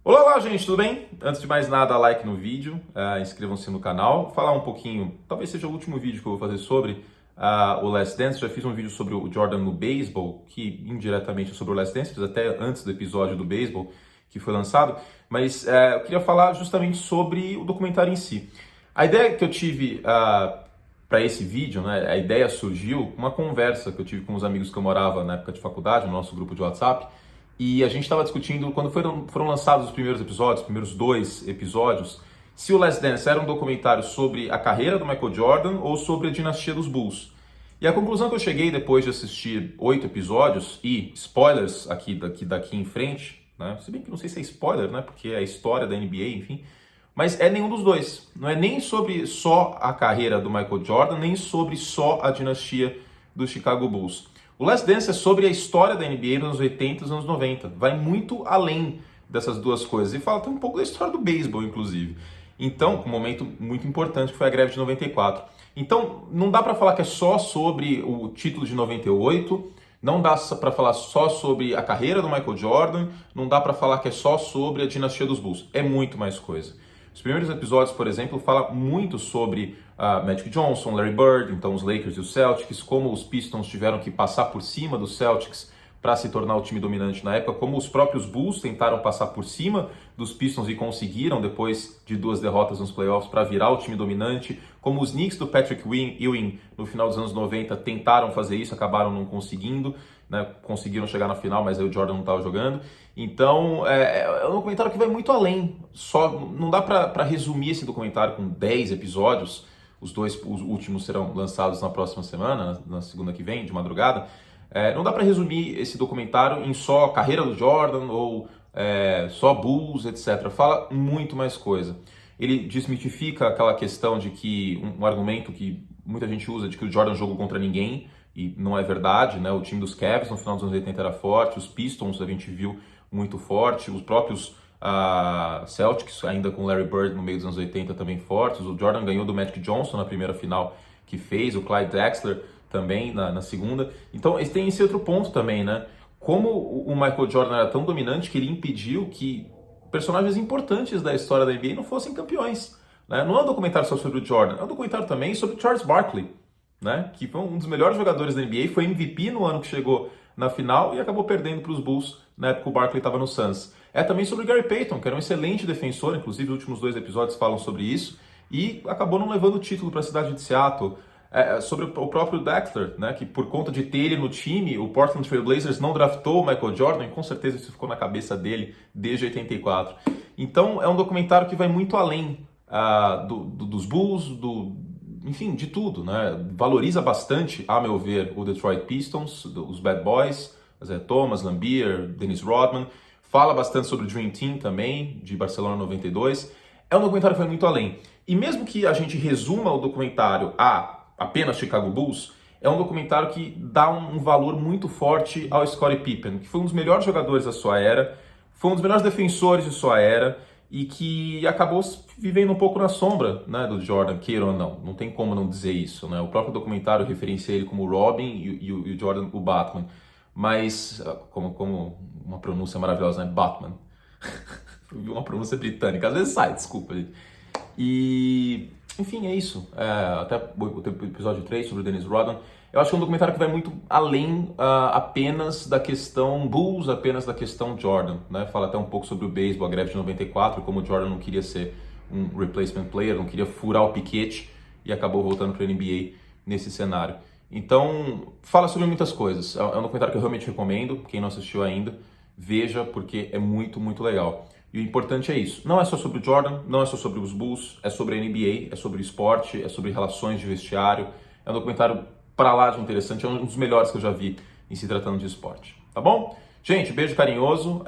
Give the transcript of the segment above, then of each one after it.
Olá, gente, tudo bem? Antes de mais nada, like no vídeo, inscrevam-se no canal, falar um pouquinho, talvez seja o último vídeo que eu vou fazer sobre o Last Dance. Já fiz um vídeo sobre o Jordan no beisebol, que indiretamente é sobre o Last Dance, fiz até antes do episódio do beisebol que foi lançado, mas eu queria falar justamente sobre o documentário em si. A ideia que eu tive para esse vídeo, né, a ideia surgiu uma conversa que eu tive com os amigos que eu morava na época de faculdade, no nosso grupo de WhatsApp, e a gente estava discutindo, quando foram lançados os primeiros episódios, os primeiros 2 episódios, se o Last Dance era um documentário sobre a carreira do Michael Jordan ou sobre a dinastia dos Bulls. E a conclusão que eu cheguei depois de assistir 8 episódios, e spoilers daqui em frente, né? Se bem que não sei se é spoiler, né? Porque é a história da NBA, enfim. Mas é nenhum dos dois. Não é nem sobre só a carreira do Michael Jordan, nem sobre só a dinastia do Chicago Bulls. O Last Dance é sobre a história da NBA nos anos 80 e nos anos 90. Vai muito além dessas duas coisas. E fala até um pouco da história do beisebol, inclusive. Então, um momento muito importante que foi a greve de 94. Então, não dá para falar que é só sobre o título de 98, não dá para falar só sobre a carreira do Michael Jordan, não dá para falar que é só sobre a dinastia dos Bulls. É muito mais coisa. Os primeiros episódios, por exemplo, falam muito sobre Magic Johnson, Larry Bird, então os Lakers e os Celtics, como os Pistons tiveram que passar por cima dos Celtics para se tornar o time dominante na época, como os próprios Bulls tentaram passar por cima dos Pistons e conseguiram, depois de 2 derrotas nos playoffs, para virar o time dominante, como os Knicks do Patrick Ewing no final dos anos 90 tentaram fazer isso, acabaram não conseguindo, né? Conseguiram chegar na final, mas aí o Jordan não estava jogando. Então, é um documentário que vai muito além. Só não dá para resumir esse documentário com 10 episódios. Os últimos serão lançados na próxima semana, na segunda que vem, de madrugada. Não dá para resumir esse documentário em só a carreira do Jordan ou só Bulls, etc. Fala muito mais coisa. Ele desmitifica aquela questão de que, um argumento que muita gente usa, de que o Jordan jogou contra ninguém, e não é verdade, né? O time dos Cavs no final dos anos 80 era forte, os Pistons a gente viu muito forte, os próprios Celtics, ainda com Larry Bird no meio dos anos 80 também fortes, o Jordan ganhou do Magic Johnson na primeira final que fez, o Clyde Drexler também na segunda. Então, tem esse outro ponto também, né? Como o Michael Jordan era tão dominante que ele impediu que personagens importantes da história da NBA não fossem campeões, né? Não é um documentário só sobre o Jordan, é um documentário também sobre Charles Barkley, né? Que foi um dos melhores jogadores da NBA, foi MVP no ano que chegou na final e acabou perdendo para os Bulls na época que o Barkley estava no Suns. É também sobre o Gary Payton, que era um excelente defensor, inclusive os últimos 2 episódios falam sobre isso, e acabou não levando o título para a cidade de Seattle. Sobre o próprio Drexler, né, que por conta de ter ele no time, o Portland Trail Blazers não draftou o Michael Jordan, e com certeza isso ficou na cabeça dele desde 84. Então é um documentário que vai muito além dos Bulls, enfim, de tudo, né? Valoriza bastante, a meu ver, o Detroit Pistons, os Bad Boys, Isaiah Thomas, Lambeer, Dennis Rodman. Fala bastante sobre o Dream Team também, de Barcelona 92. É um documentário que vai muito além. E mesmo que a gente resuma o documentário a apenas Chicago Bulls, é um documentário que dá um valor muito forte ao Scottie Pippen, que foi um dos melhores jogadores da sua era, foi um dos melhores defensores de sua era, e que acabou vivendo um pouco na sombra, né, do Jordan, queira ou não. Não tem como não dizer isso, né? O próprio documentário referencia ele como o Robin e o Jordan o Batman. Mas, como uma pronúncia maravilhosa, né? Batman. Uma pronúncia britânica. Às vezes sai, desculpa, gente. E, enfim, é isso. Até o episódio 3 sobre o Dennis Rodman. Eu acho que é um documentário que vai muito além apenas da questão Bulls, apenas da questão Jordan, né? Fala até um pouco sobre o beisebol, a greve de 94, como o Jordan não queria ser um replacement player, não queria furar o piquete e acabou voltando para a NBA nesse cenário. Então, fala sobre muitas coisas. É um documentário que eu realmente recomendo. Quem não assistiu ainda, veja, porque é muito, muito legal. E o importante é isso. Não é só sobre o Jordan, não é só sobre os Bulls, é sobre a NBA, é sobre esporte, é sobre relações de vestiário. É um documentário para lá de interessante, é um dos melhores que eu já vi em se tratando de esporte. Tá bom? Gente, beijo carinhoso.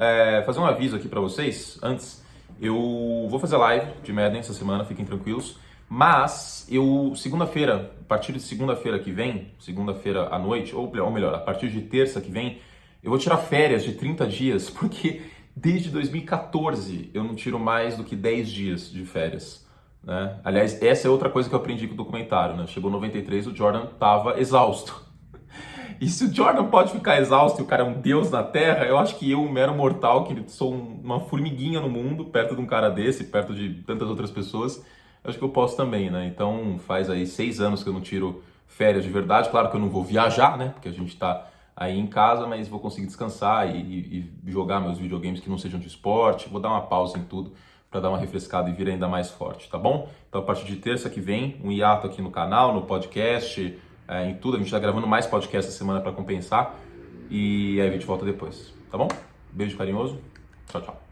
Fazer um aviso aqui para vocês. Antes, eu vou fazer live de Madden essa semana, fiquem tranquilos. Mas segunda-feira, a partir de segunda-feira que vem, segunda-feira à noite, ou melhor, a partir de terça que vem, eu vou tirar férias de 30 dias, porque desde 2014 eu não tiro mais do que 10 dias de férias, né? Aliás, essa é outra coisa que eu aprendi com o documentário, né? Chegou 93, o Jordan estava exausto. E se o Jordan pode ficar exausto e o cara é um deus na Terra, eu acho que eu, um mero mortal, que sou uma formiguinha no mundo, perto de um cara desse, perto de tantas outras pessoas, acho que eu posso também, né? Então faz aí 6 anos que eu não tiro férias de verdade. Claro que eu não vou viajar, né? Porque a gente tá aí em casa, mas vou conseguir descansar e jogar meus videogames que não sejam de esporte. Vou dar uma pausa em tudo para dar uma refrescada e vir ainda mais forte, tá bom? Então a partir de terça que vem, um hiato aqui no canal, no podcast, em tudo. A gente tá gravando mais podcast essa semana para compensar. E aí a gente volta depois, tá bom? Beijo carinhoso. Tchau, tchau.